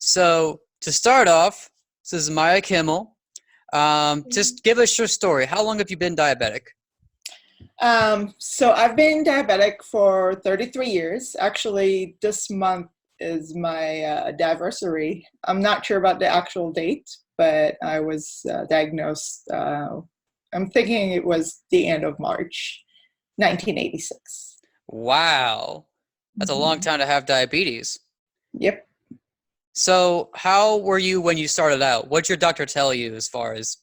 So to start off, this is Maya Kimmel. Just give us your story. How long have you been diabetic? So I've been diabetic for 33 years. Actually, this month is my anniversary. I'm not sure about the actual date, but I was diagnosed, I'm thinking it was the end of March, 1986. Wow, that's a long Mhm. time to have diabetes. Yep. So how were you when you started out? What'd your doctor tell you as far as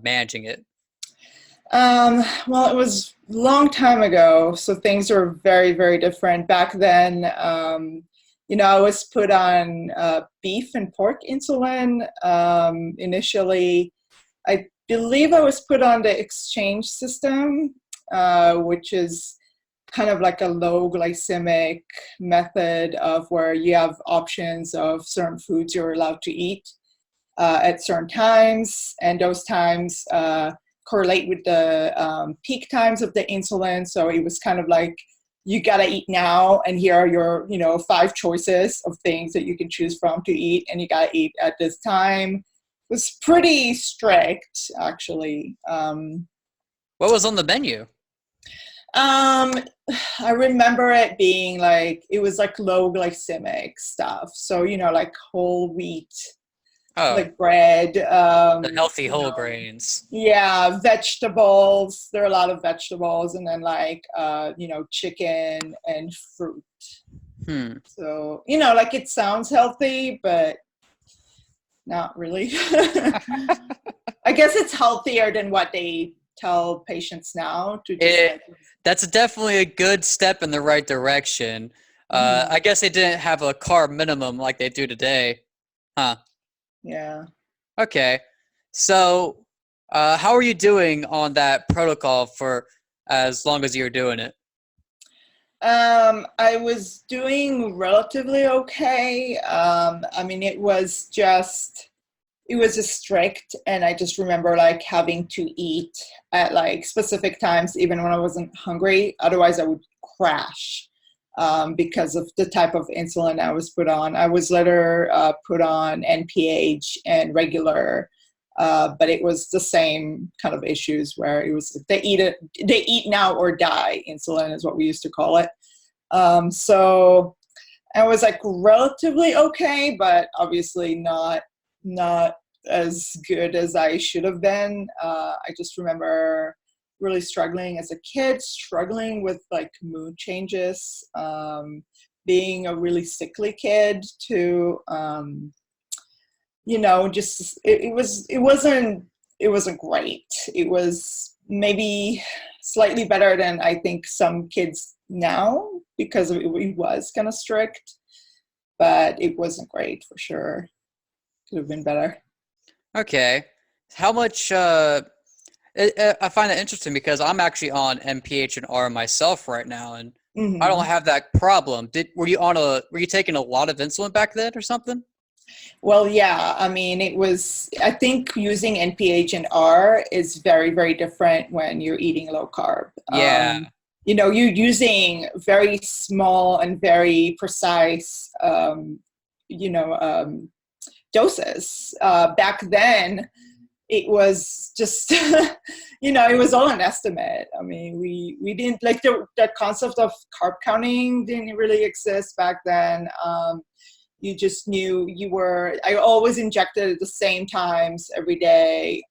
managing it? Well, it was a long time ago, so things were very, very different. Back then, I was put on beef and pork insulin. Initially, I believe I was put on the exchange system, which is kind of like a low glycemic method of where you have options of certain foods you're allowed to eat at certain times, and those times correlate with the peak times of the insulin. So it was kind of like, you gotta eat now, and here are your, five choices of things that you can choose from to eat, and you gotta eat at this time. It was pretty strict, actually. What was on the menu? Um, I remember it being like, it was like low glycemic stuff. So, like whole wheat, Oh, like bread, the healthy whole grains. yeah, vegetables. There are a lot of vegetables, and then like, chicken and fruit. Hmm. So, like it sounds healthy, but not really. I guess it's healthier than what they tell patients now to just It like, that's definitely a good step in the right direction. I mhm, guess they didn't have a carb minimum like they do today. Huh. yeah. Okay. So, how are you doing on that protocol for as long as you're doing it? I was doing relatively okay. I mean, it was just strict, and I just remember like having to eat at like specific times, even when I wasn't hungry. Otherwise, I would crash because of the type of insulin I was put on. I was later put on NPH and regular, but it was the same kind of issues where it was they eat now or die. Insulin is what we used to call it. So I was like relatively okay, but obviously not as good as I should have been. I just remember really struggling as a kid, struggling with like mood changes, being a really sickly kid too. Just it wasn't great. It was maybe slightly better than I think some kids now, because it was kind of strict, but it wasn't great for sure. Could have been better. Okay. How much? I find that interesting because I'm actually on MPH and R myself right now, and I don't Hmm. have that problem. Were you taking a lot of insulin back then or something? Well, yeah, I mean, I think using NPH and R is very, very different when you're eating low carb. Yeah. You're using very small and very precise, you know, um, doses. Back then, it was just, it was all an estimate. I mean, we didn't like that concept of carb counting didn't really exist back then. You just knew I always injected at the same times every day.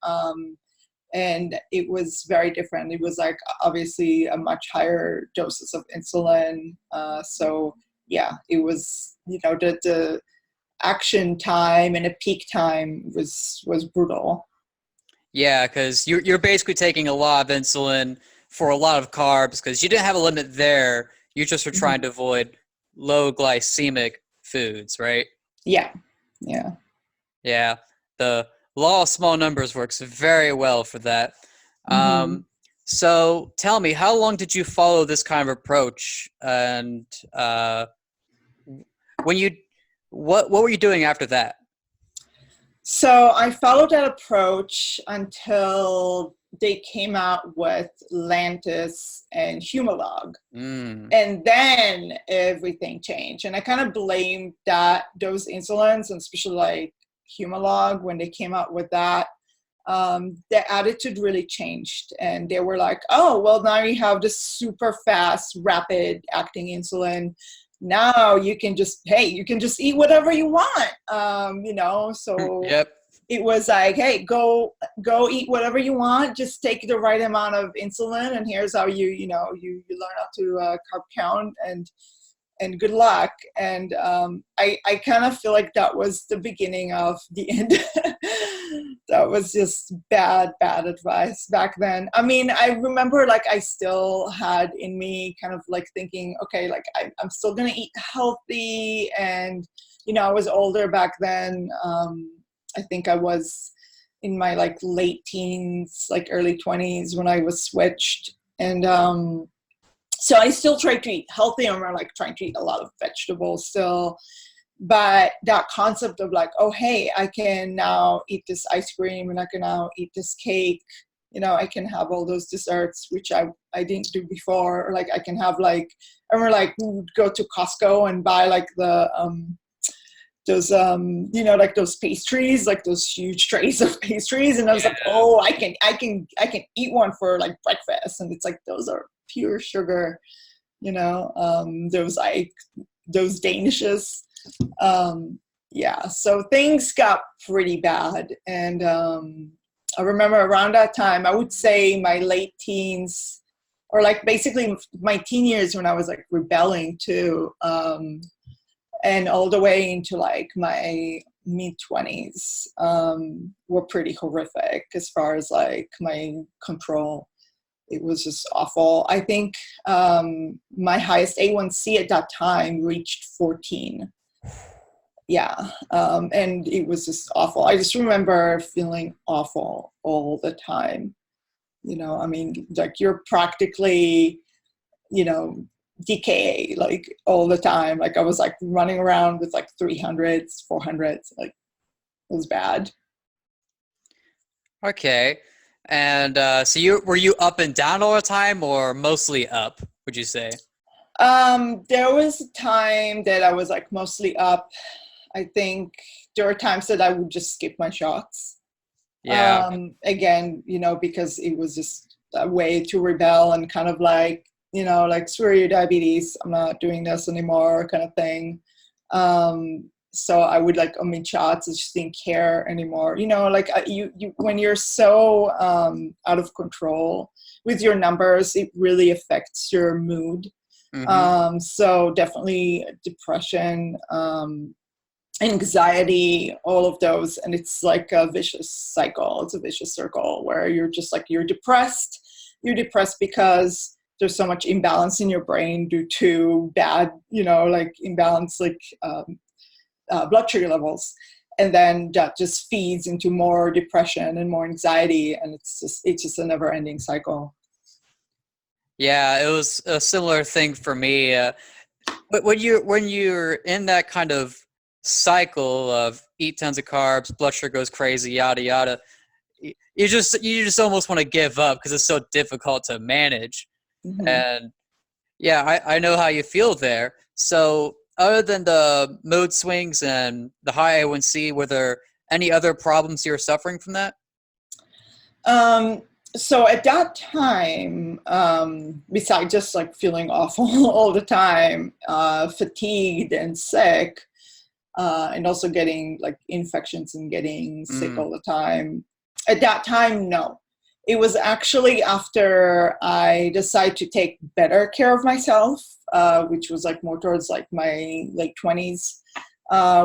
And it was very different. It was like obviously a much higher doses of insulin. So yeah, it was, the action time and a peak time was brutal. Yeah, because you're basically taking a lot of insulin for a lot of carbs because you didn't have a limit there. You just were trying Mhm. to avoid low glycemic foods, right? Yeah, yeah. Yeah, the law of small numbers works very well for that. Hmm. Um, so tell me, how long did you follow this kind of approach? And when you, what were you doing after that? So I followed that approach until they came out with Lantus and Humalog. Mm. And then everything changed. And I kind of blamed those insulins, and especially like Humalog, when they came out with that, the attitude really changed. And they were like, oh, well, now you have this super fast, rapid acting insulin. Now you can just eat whatever you want. So Yep. it was like, hey, go eat whatever you want, just take the right amount of insulin, and here's how you learn how to carb count, and good luck. And I kind of feel like that was the beginning of the end. That was just bad advice back then. I mean, I remember like I still had in me kind of like thinking, okay, like I'm still gonna eat healthy, and I was older back then. I think I was in my like late teens, like early 20s when I was switched. And so I still try to eat healthy. I'm like trying to eat a lot of vegetables still. But that concept of like, oh, hey, I can now eat this ice cream, and I can now eat this cake. I can have all those desserts, which I didn't do before. Or like I can have like, I remember like we would go to Costco and buy like those like those pastries, like those huge trays of pastries, and I was like, oh, I can eat one for like breakfast, and it's like those are pure sugar, those danishes. So things got pretty bad. And I remember around that time, I would say my late teens, or like basically my teen years, when I was like rebelling too, and all the way into like my mid-20s, were pretty horrific as far as like my control. It was just awful. I think my highest A1c at that time reached 14. Yeah. And it was just awful. I just remember feeling awful all the time. I mean, like you're practically, DKA like all the time. Like I was like running around with like 300s, 400s. Like it was bad. Okay. And so were you up and down all the time, or mostly up, would you say? There was a time that I was like mostly up. I think there were times that I would just skip my shots. Yeah. Again, because it was just a way to rebel and kind of like, like screw your diabetes, I'm not doing this anymore kind of thing. So I would like omit shots. I just didn't care anymore. Like you when you're so out of control with your numbers, it really affects your mood. Mm-hmm. So definitely depression, anxiety, all of those. And it's like a vicious cycle. It's a vicious circle where you're just like, you're depressed because there's so much imbalance in your brain due to bad, like imbalance, like blood sugar levels. And then that just feeds into more depression and more anxiety. And it's just a never ending cycle. Yeah, it was a similar thing for me. But when you're in that kind of cycle of eat tons of carbs, blood sugar goes crazy, yada yada, you just almost want to give up because it's so difficult to manage. Mm-hmm. And yeah, I know how you feel there. So other than the mood swings and the high A1c, were there any other problems you were suffering from that? So at that time, besides just like feeling awful all the time, fatigued and sick, and also getting like infections and getting sick all the time. At that time, no. It was actually after I decided to take better care of myself, which was like more towards like my late 20s,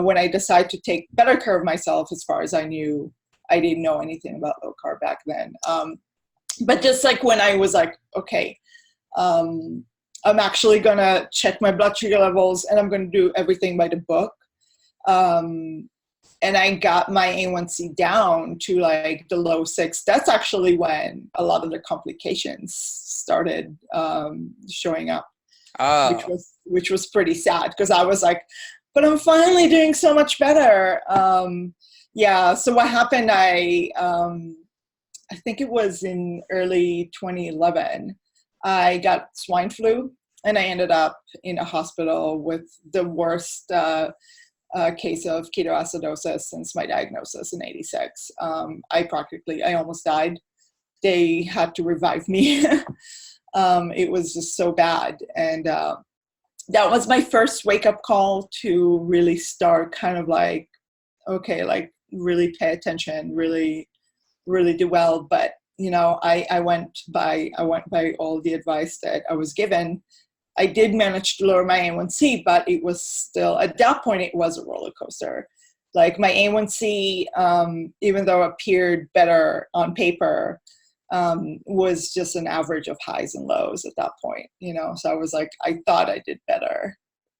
when I decided to take better care of myself. As far as I knew, I didn't know anything about low carb back then. But just like when I was like, okay, I'm actually going to check my blood sugar levels and I'm going to do everything by the book. And I got my A1c down to like the low 6. That's actually when a lot of the complications started showing up, Oh, which was pretty sad, because I was like, but I'm finally doing so much better. Yeah. So what happened, I think it was in early 2011, I got swine flu and I ended up in a hospital with the worst case of ketoacidosis since my diagnosis in '86. I almost died. They had to revive me. It was just so bad. And that was my first wake up call to really start kind of like, okay, like really pay attention, really do well. But I went by all the advice that I was given. I did manage to lower my A1c, but it was still, at that point, it was a roller coaster. Like my A1c, even though it appeared better on paper, was just an average of highs and lows at that point. So I was like, I thought I did better,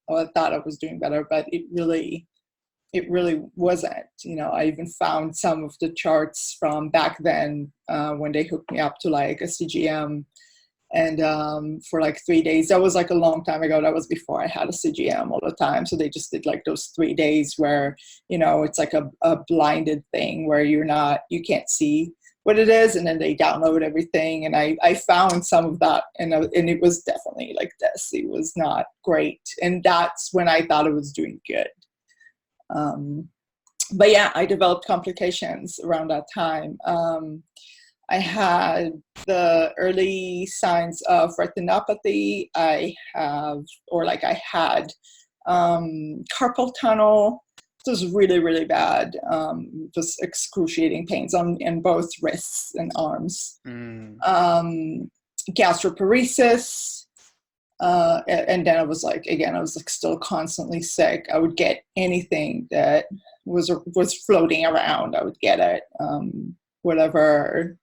or I thought I was doing better, but it really wasn't. I even found some of the charts from back then when they hooked me up to like a CGM, and for like 3 days. That was like a long time ago. That was before I had a CGM all the time. So they just did like those 3 days where it's like a blinded thing where you can't see what it is, and then they download everything. And I found some of that, and it was definitely like this. It was not great, and that's when I thought it was doing good. But yeah, I developed complications around that time. I had the early signs of retinopathy. I had carpal tunnel. It was really, really bad. Just excruciating pains in both wrists and arms. Gastroparesis. And then I was like still constantly sick. I would get anything that was floating around. I would get it, whatever,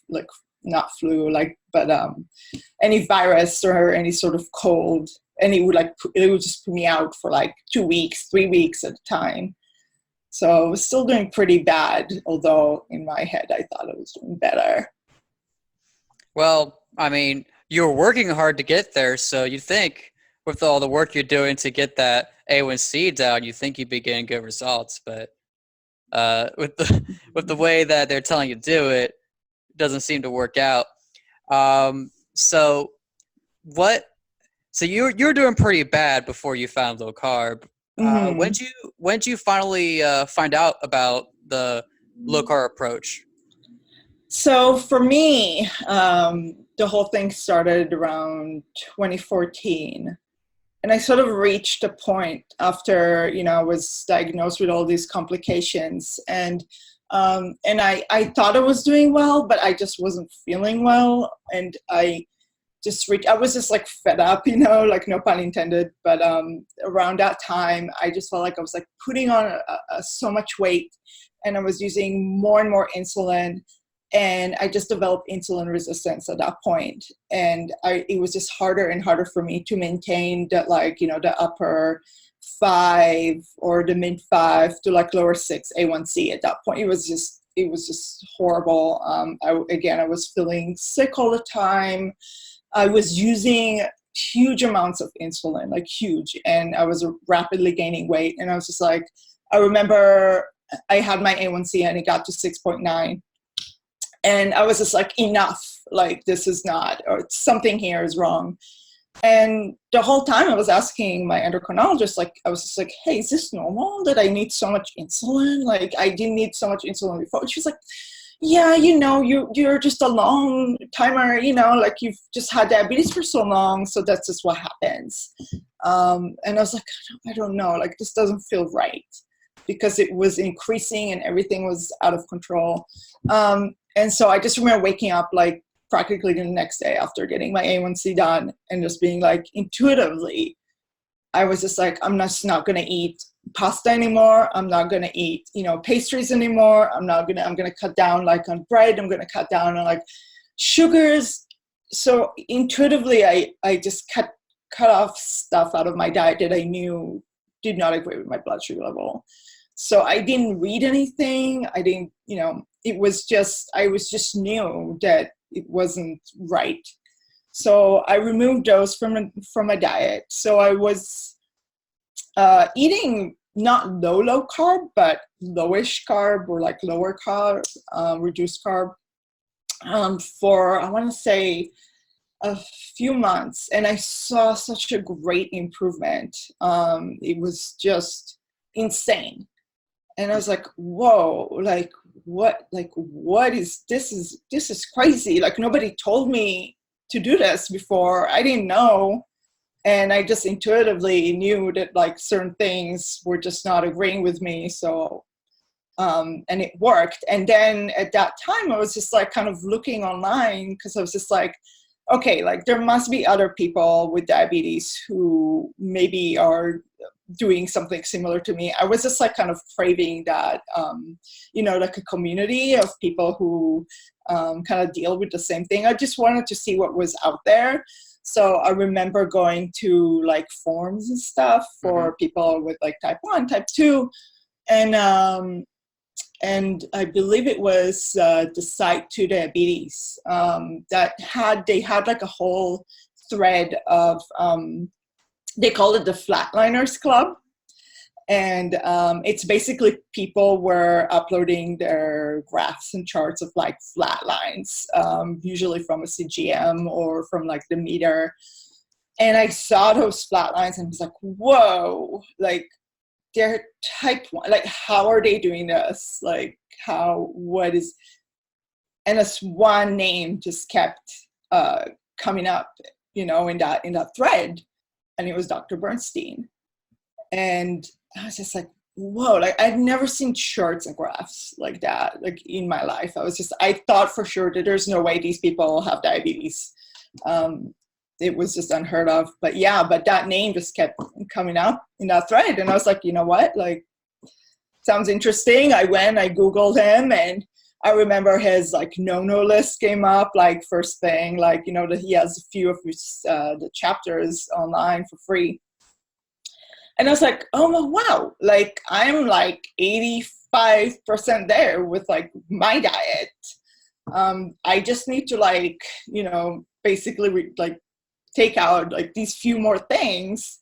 like not flu, but any virus or any sort of cold, and it would just put me out for like 2 weeks, 3 weeks at a time. So I was still doing pretty bad, although in my head I thought I was doing better. Well, I mean, you were working hard to get there, so you think with all the work you're doing to get that A1c down, you think you'd be getting good results. But with the way that they're telling you to do it, it doesn't seem to work out. So you're doing pretty bad before you found low carb. When did you finally find out about the low carb approach? So for me, the whole thing started around 2014. And I sort of reached a point after, I was diagnosed with all these complications. And I thought I was doing well, but I just wasn't feeling well. And I was just like fed up, like no pun intended. But around that time, I just felt like I was like putting on so much weight, and I was using more and more insulin. And I just developed insulin resistance at that point. And it was just harder and harder for me to maintain that, like, the upper 5 or the mid 5 to like lower 6 A1c at that point. It was just horrible. I was feeling sick all the time. I was using huge amounts of insulin, like huge. And I was rapidly gaining weight. And I was just like, I remember I had my A1c and it got to 6.9. And I was just like, enough, like this is not, or something here is wrong. And the whole time I was asking my endocrinologist, like, I was just like, hey, is this normal that I need so much insulin? Like, I didn't need so much insulin before. She was like, yeah, you're just a long timer, like you've just had diabetes for so long. So that's just what happens. And I was like, I don't know, like this doesn't feel right, because it was increasing and everything was out of control. And so I just remember waking up like practically the next day after getting my A1c done and just being like, intuitively, I was just like, I'm just not going to eat pasta anymore. I'm not going to eat, pastries anymore. I'm going to cut down like on bread. I'm going to cut down on like sugars. So intuitively, I just cut off stuff out of my diet that I knew did not agree with my blood sugar level. So I didn't read anything. I didn't, I was just knew that it wasn't right. So I removed those from my diet. So I was eating not low carb, but lowish carb or like lower carb, reduced carb, for, I want to say, a few months, and I saw such a great improvement. It was just insane. And I was like, whoa, what is this? This is crazy. Like, nobody told me to do this before. I didn't know. And I just intuitively knew that like certain things were just not agreeing with me. So, and it worked. And then at that time, I was just like kind of looking online, because I was just like, okay, like there must be other people with diabetes who maybe are doing something similar to me. I was just like kind of craving that, like a community of people who kind of deal with the same thing. I just wanted to see what was out there. So I remember going to like forums and stuff for people with like type 1, type 2. And I believe it was the site to diabetes that they had like a whole thread of, they call it the Flatliners Club. And it's basically people were uploading their graphs and charts of like flat lines, usually from a CGM or from like the meter. And I saw those flat lines and was like, whoa, like they're type 1, like how are they doing this? Like and this one name just kept coming up, in that thread. And it was Dr. Bernstein. And I was just like, whoa, like I've never seen charts and graphs like that, like in my life. I thought for sure that there's no way these people have diabetes. It was just unheard of. But that name just kept coming up in that thread. And I was like, you know what, like, sounds interesting. I Googled him, and I remember his like no list came up like first thing, like, that he has a few of his, the chapters online for free. And I was like, oh, wow, like I'm like 85% there with like my diet. I just need to like, basically like take out like these few more things,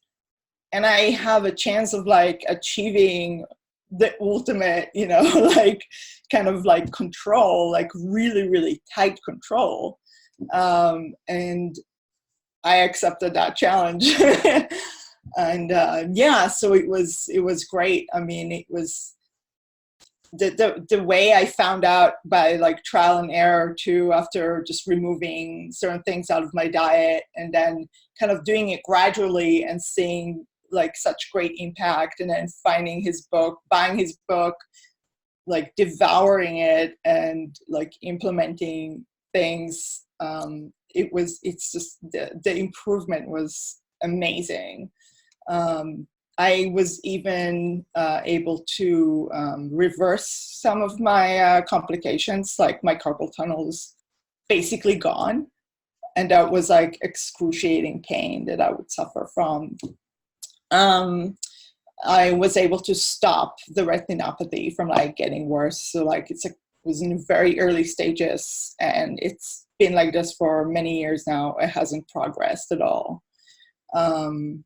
and I have a chance of like achieving the ultimate, like kind of like control, like really, really tight control. And I accepted that challenge. And so it was great. I mean, it was the way I found out by like trial and error too, after just removing certain things out of my diet and then kind of doing it gradually and seeing like such great impact, and then finding his book, buying his book, like devouring it and like implementing things. It's just the improvement was amazing. I was even able to reverse some of my complications, like my carpal tunnel is basically gone. And that was like excruciating pain that I would suffer from. I was able to stop the retinopathy from like getting worse. So like it was in very early stages, and it's been like this for many years now. It hasn't progressed at all. The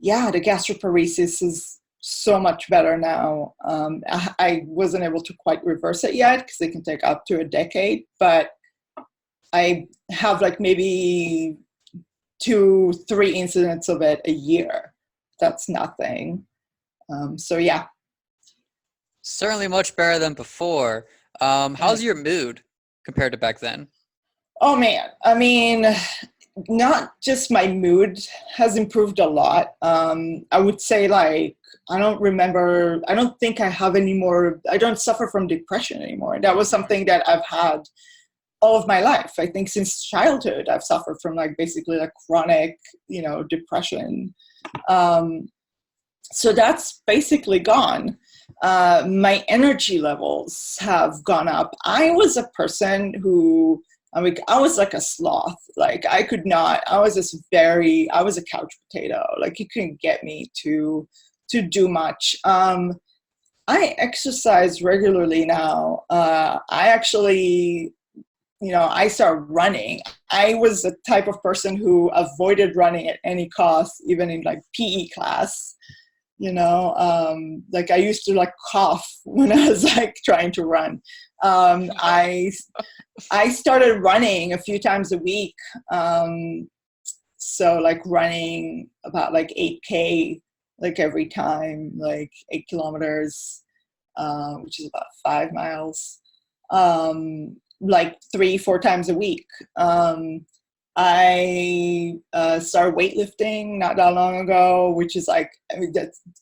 gastroparesis is so much better now. I wasn't able to quite reverse it yet because it can take up to a decade, but I have like maybe 2-3 incidents of it a year. That's nothing. Certainly much better than before. How's your mood compared to back then? Oh man, I mean, not just my mood has improved a lot. I would say like, I don't think I have any more, I don't suffer from depression anymore. That was something that I've had all of my life. I think since childhood, I've suffered from like basically like chronic, depression. So that's basically gone. My energy levels have gone up. I was a person who, I was like a sloth. Like I was a couch potato. Like you couldn't get me to do much. I exercise regularly now. I actually, I started running. I was the type of person who avoided running at any cost, even in like PE class. Like I used to like cough when I was like trying to run. I started running a few times a week. So like running about like 8K, like every time, like 8 kilometers, which is about 5 miles, like 3-4 times a week. I started weightlifting not that long ago, which is like, I mean,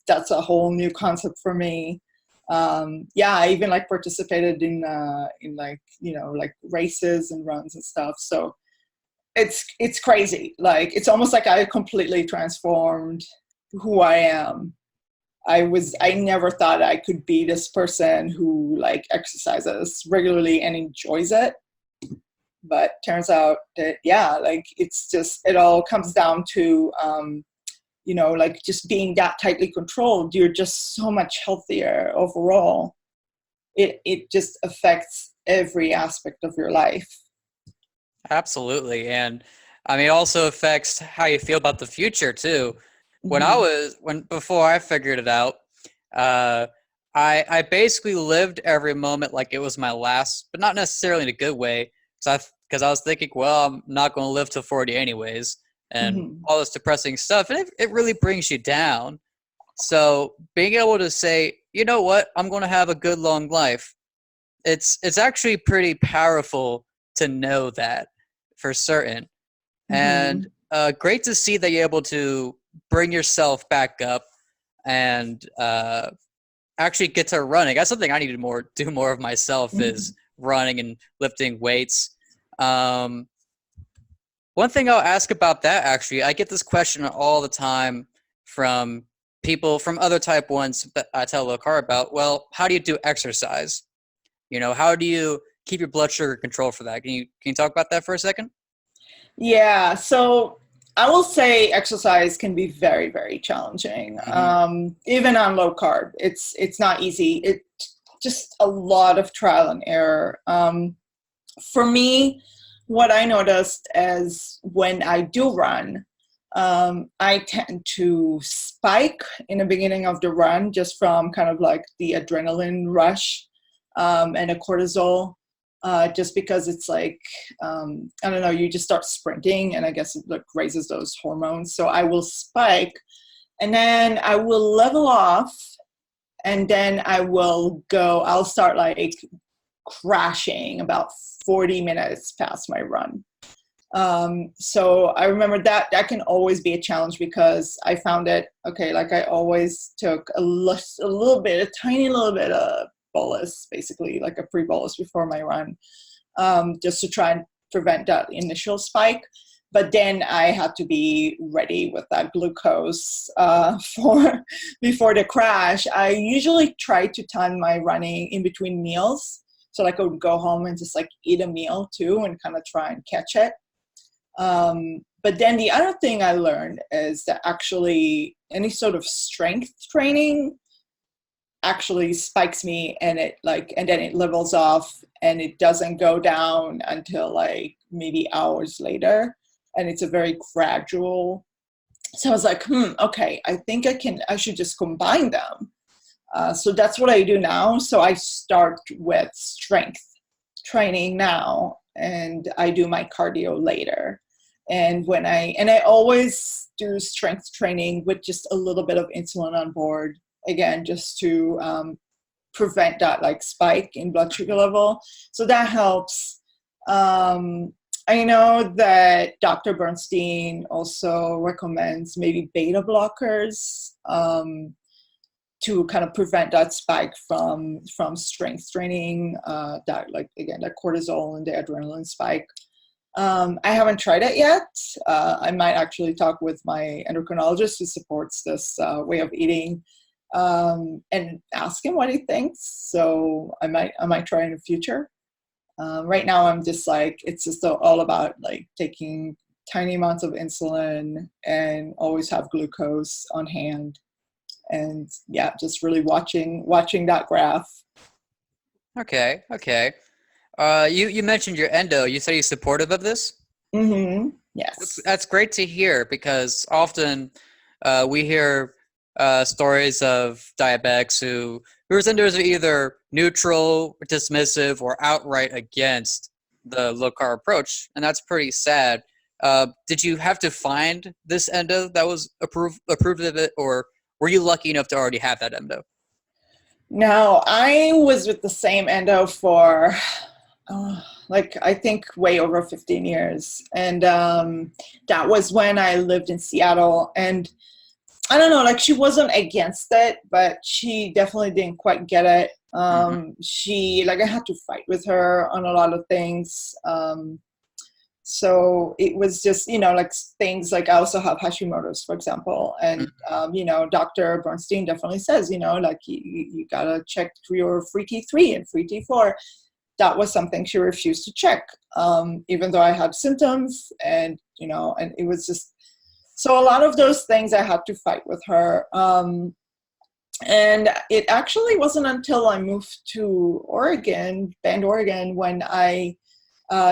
that's a whole new concept for me. I even like participated in like, like races and runs and stuff. So it's crazy. Like, it's almost like I completely transformed who I am. I never thought I could be this person who like exercises regularly and enjoys it. But turns out that, like it's just, it all comes down to, like just being that tightly controlled. You're just so much healthier overall. It just affects every aspect of your life. Absolutely. And I mean, it also affects how you feel about the future too. Before I figured it out, I basically lived every moment like it was my last, but not necessarily in a good way. Because I was thinking, well, I'm not going to live till 40 anyways, and all this depressing stuff, and it really brings you down. So being able to say, you know what, I'm going to have a good long life, it's actually pretty powerful to know that for certain. And great to see that you're able to bring yourself back up and actually get to running. That's something I need to do more of myself, is running and lifting weights. One thing I'll ask about that, actually, I get this question all the time from people from other type 1s that I tell low-carb about. Well, how do you do exercise? How do you keep your blood sugar control for that? Can you talk about that for a second? Yeah, so I will say exercise can be very, very challenging. Even on low carb, it's not easy. It's just a lot of trial and error. For me, what I noticed is when I do run, I tend to spike in the beginning of the run just from kind of like the adrenaline rush and the cortisol, just because it's like, I don't know, you just start sprinting and I guess it like raises those hormones. So I will spike and then I will level off and then I'll start like crashing about 40 minutes past my run. So I remember that can always be a challenge because I found it, okay, like I always took a tiny little bit of bolus, basically like a pre-bolus before my run, just to try and prevent that initial spike. But then I had to be ready with that glucose before the crash. I usually try to time my running in between meals. So like I would go home and just like eat a meal too and kind of try and catch it. But then the other thing I learned is that actually any sort of strength training actually spikes me and then it levels off and it doesn't go down until like maybe hours later. And it's a very gradual. So I was like, okay, I think I should just combine them. So that's what I do now. So I start with strength training now and I do my cardio later. And I always do strength training with just a little bit of insulin on board, again, just to prevent that like spike in blood sugar level. So that helps. I know that Dr. Bernstein also recommends maybe beta blockers to kind of prevent that spike from strength training, that like, again, that cortisol and the adrenaline spike. I haven't tried it yet. I might actually talk with my endocrinologist who supports this way of eating and ask him what he thinks. So I might try in the future. Right now I'm just like, it's just all about like taking tiny amounts of insulin and always have glucose on hand. And yeah, just really watching that graph. Okay. You mentioned your endo. You say you're supportive of this? Mm-hmm. Yes. That's great to hear because often we hear stories of diabetics who presenters are either neutral, dismissive, or outright against the low carb approach, and that's pretty sad. Did you have to find this endo that was approved of it, or were you lucky enough to already have that endo? No, I was with the same endo for like I think way over 15 years, and that was when I lived in Seattle. And I don't know, like she wasn't against it, but she definitely didn't quite get it. Hmm. She like I had to fight with her on a lot of things. So it was just, like things like I also have Hashimoto's, for example. And, Dr. Bernstein definitely says, like you gotta check your free T3 and free T4. That was something she refused to check, even though I had symptoms and it was just, so a lot of those things I had to fight with her. And it actually wasn't until I moved to Oregon, Bend, Oregon, when I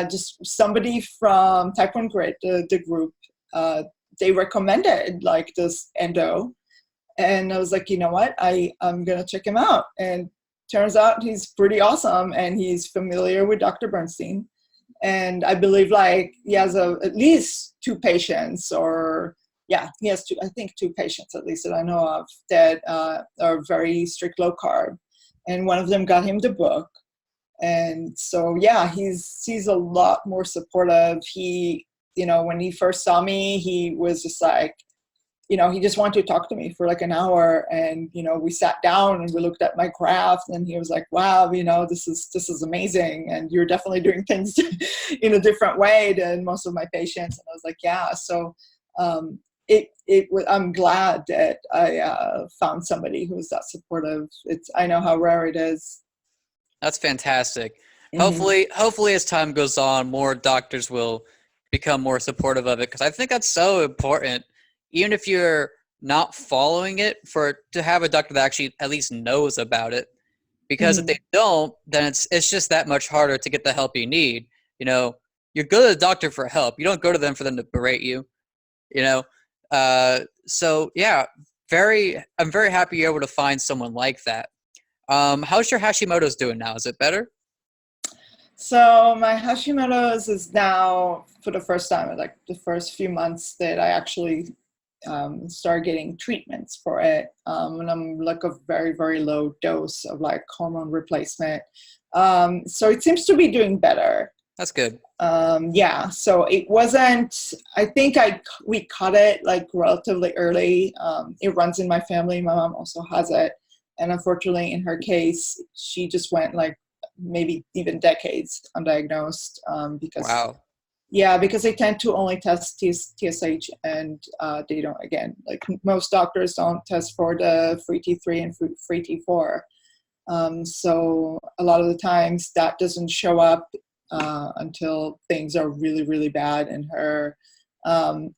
just somebody from Type 1 Grid, the group, they recommended like this endo. And I was like, you know what, I'm going to check him out. And turns out he's pretty awesome and he's familiar with Dr. Bernstein. And I believe like he has at least two patients he has two, I think two patients at least that I know of that are very strict low carb. And one of them got him the book. And so, yeah, he's a lot more supportive. He, when he first saw me, he was just like, he just wanted to talk to me for like an hour. And, we sat down and we looked at my graph and he was like, wow, this is amazing. And you're definitely doing things in a different way than most of my patients. And I was like, yeah. So, I'm glad that I found somebody who was that supportive. I know how rare it is. That's fantastic. Mm-hmm. Hopefully, as time goes on, more doctors will become more supportive of it because I think that's so important. Even if you're not following it, to have a doctor that actually at least knows about it. Because if Mm-hmm. they don't, then it's just that much harder to get the help you need. You know, you go to the doctor for help. You don't go to them for them to berate you. You know, so yeah, I'm very happy you're able to find someone like that. How's your Hashimoto's doing now? Is it better? So my Hashimoto's is now for the first time, like the first few months that I actually started getting treatments for it. And I'm like a very, very low dose of like hormone replacement. So it seems to be doing better. That's good. Yeah, so it wasn't, I think we caught it like relatively early. It runs in my family. My mom also has it. And unfortunately, in her case, she just went like maybe even decades undiagnosed because, Wow. yeah, because they tend to only test TSH and they don't, again, like most doctors don't test for the free T3 and free T4. So a lot of the times that doesn't show up until things are really, really bad. And her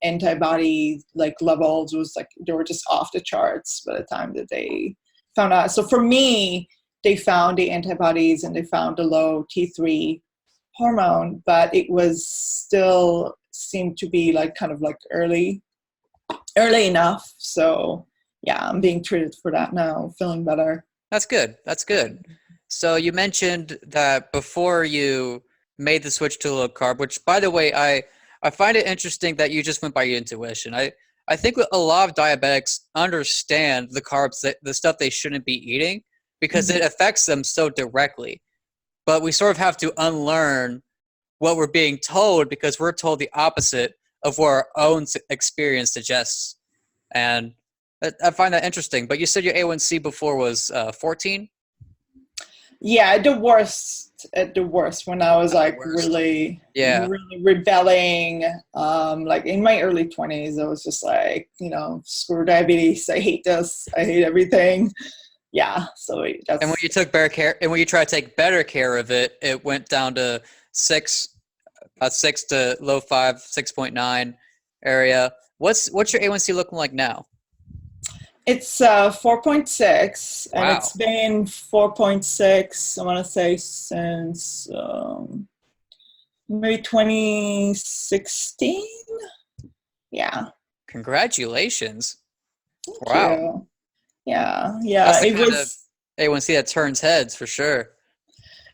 antibody like levels was like, they were just off the charts by the time that they found out. So for me, they found the antibodies and they found the low T3 hormone, but it was still seemed to be like kind of like early enough. So yeah, I'm being treated for that now, feeling better. That's good. That's good. So you mentioned that before you made the switch to low carb, which by the way, I find it interesting that you just went by your intuition. I think a lot of diabetics understand the carbs that the stuff they shouldn't be eating because Mhm. it affects them so directly. But we sort of have to unlearn what we're being told because we're told the opposite of what our own experience suggests. And I find that interesting. But you said your A1c before was 14? Yeah, at the worst when I was At the like worst. really, Yeah. really rebelling. Like in my early 20s, I was just like, screw diabetes. I hate this. I hate everything. Yeah, so And when that's you took better care, and when you try to take better care of it, it went down to six, 6 to low 5, 6.9 area. What's your A1c looking like now? it's 4.6, and it's Wow. been 4.6. I want to say since maybe 2016. Yeah, Congratulations. thank Wow. you. That's yeah. the It kind of was. A1C that turns heads for sure.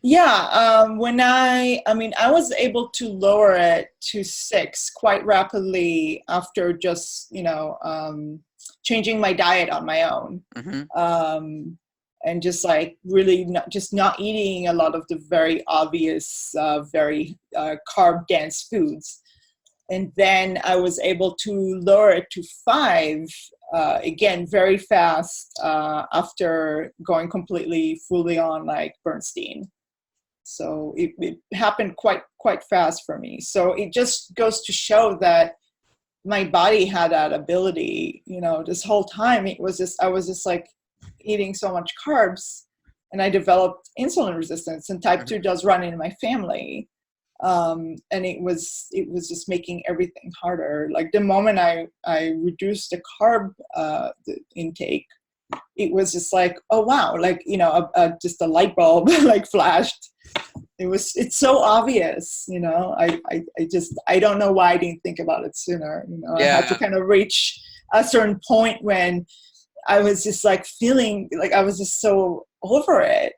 Yeah, when I mean, I was able to lower it to 6 quite rapidly after just, changing my diet on my own. Hmm. And just like really not eating a lot of the very obvious, very carb dense foods. And then I was able to lower it to 5, again, very fast, after going completely fully on like Bernstein. So it happened quite fast for me. So it just goes to show that my body had that ability. This whole time I was just like eating so much carbs, and I developed insulin resistance, and type 2 does run in my family. And it was just making everything harder. Like the moment I reduced the carb the intake, it was just like, oh wow, like just a light bulb like flashed. It's so obvious. I don't know why I didn't think about it sooner. I had to Yeah. kind of reach a certain point when I was just like feeling like I was just so over it.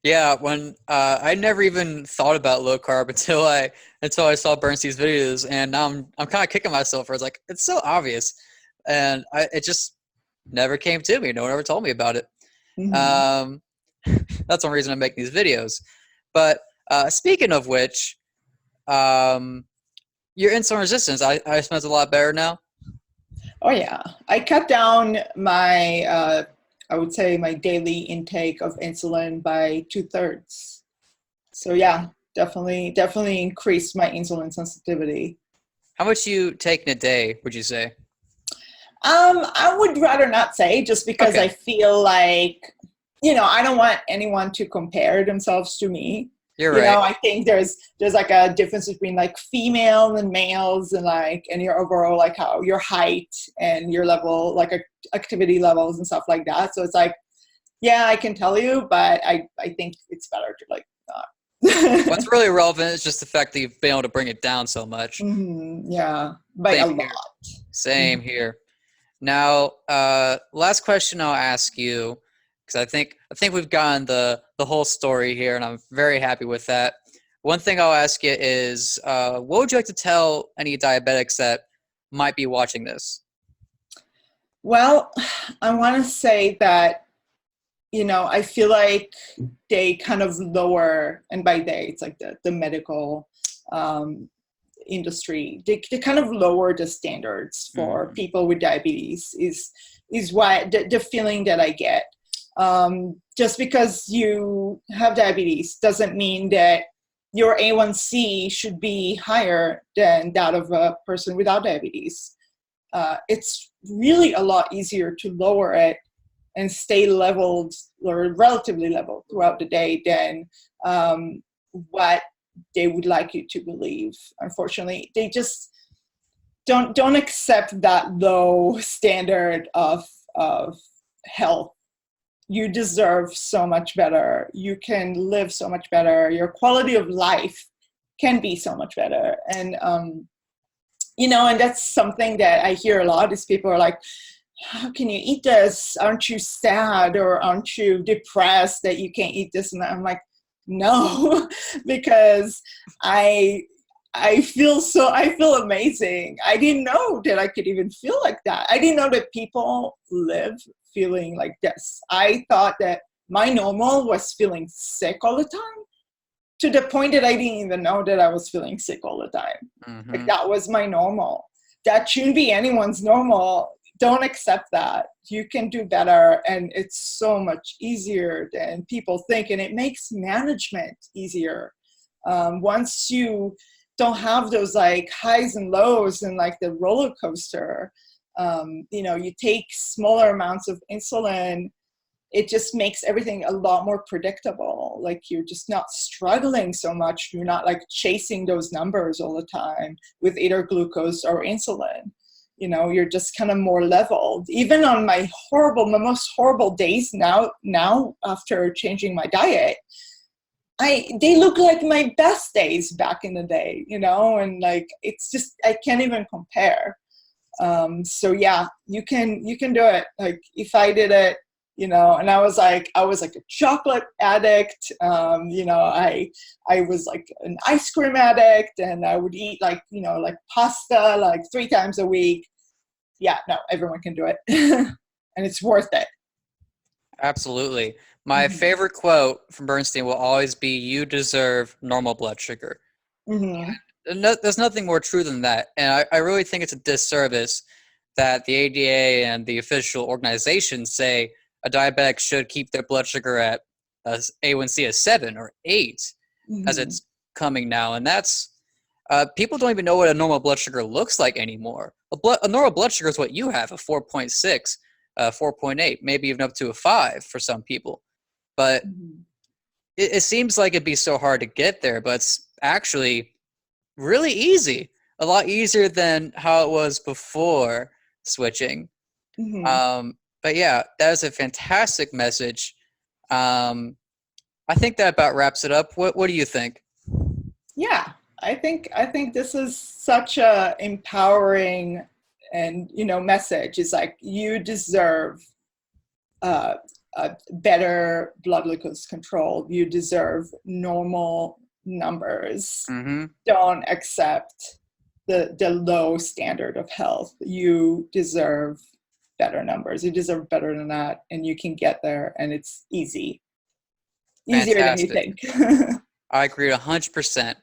Yeah, when I never even thought about low carb until I saw Bernstein's videos, and now I'm kind of kicking myself for it's like it's so obvious, and it just never came to me. No one ever told me about it. Hmm. Um, that's one reason I make these videos. But speaking of which, um, your insulin resistance, I smell a lot better now. Oh yeah, I cut down my I would say my daily intake of insulin by 2/3. So yeah, definitely increased my insulin sensitivity. How much you take in a day, would you say? I would rather not say, just because I Okay, feel like, I don't want anyone to compare themselves to me. you're right. I think there's like a difference between like female and males, and like, and your overall, like how your height and your level, like activity levels and stuff like that. So it's like, yeah, I can tell you, but I think it's better to like not. What's really relevant is just the fact that you've been able to bring it down so much. Yeah, by a Same lot. here. Same here. Now, last question I'll ask you, because I think we've gotten the whole story here, and I'm very happy with that. One thing I'll ask you is, what would you like to tell any diabetics that might be watching this? Well, I want to say that, I feel like they kind of lower, and by they, it's like the medical um, industry, they kind of lower the standards for Hmm. people with diabetes is why the feeling that I get. Just because you have diabetes doesn't mean that your A1c should be higher than that of a person without diabetes. It's really a lot easier to lower it and stay leveled or relatively level throughout the day than what they would like you to believe. Unfortunately, they just don't accept that low standard of health. You deserve so much better. You can live so much better. Your quality of life can be so much better. And that's something that I hear a lot is people are like, how can you eat this? Aren't you sad, or aren't you depressed that you can't eat this? And I'm like, no, because I I feel amazing. I didn't know that I could even feel like that. I didn't know that people live feeling like this. I thought that my normal was feeling sick all the time, to the point that I didn't even know that I was feeling sick all the time. Like Hmm. that was my normal. That shouldn't be anyone's normal. Don't accept that. You can do better, and it's so much easier than people think, and it makes management easier. Once you don't have those like highs and lows and like the roller coaster, you take smaller amounts of insulin, it just makes everything a lot more predictable. Like you're just not struggling so much. You're not like chasing those numbers all the time with either glucose or insulin. You're just kind of more leveled. Even on my most horrible days now after changing my diet, they look like my best days back in the day, and like it's just I can't even compare. So yeah, you can do it. Like if I did it, and I was like a chocolate addict. I was like an ice cream addict, and I would eat like pasta like 3 times a week. Yeah, no, everyone can do it. And it's worth it. Absolutely. My favorite quote from Bernstein will always be, "You deserve normal blood sugar." Mm-hmm. No, there's nothing more true than that. And I really think it's a disservice that the ADA and the official organizations say a diabetic should keep their blood sugar at A1c of 7 or 8, as Mm-hmm. it's coming now. And that's, people don't even know what a normal blood sugar looks like anymore. A normal blood sugar is what you have, a 4.6, 4.8, maybe even up to a 5 for some people. But Mm-hmm. it seems like it'd be so hard to get there, but it's actually really easy, a lot easier than how it was before switching. Mm-hmm. But yeah, that is a fantastic message. I think that about wraps it up. What do you think? Yeah, I think this is such a empowering and message. It's like you deserve uh, a better blood glucose control. You deserve normal numbers. Mm-hmm. Don't accept the low standard of health. You deserve better numbers. You deserve better than that, and you can get there. And it's easier than you Fantastic. think. I agree 100%.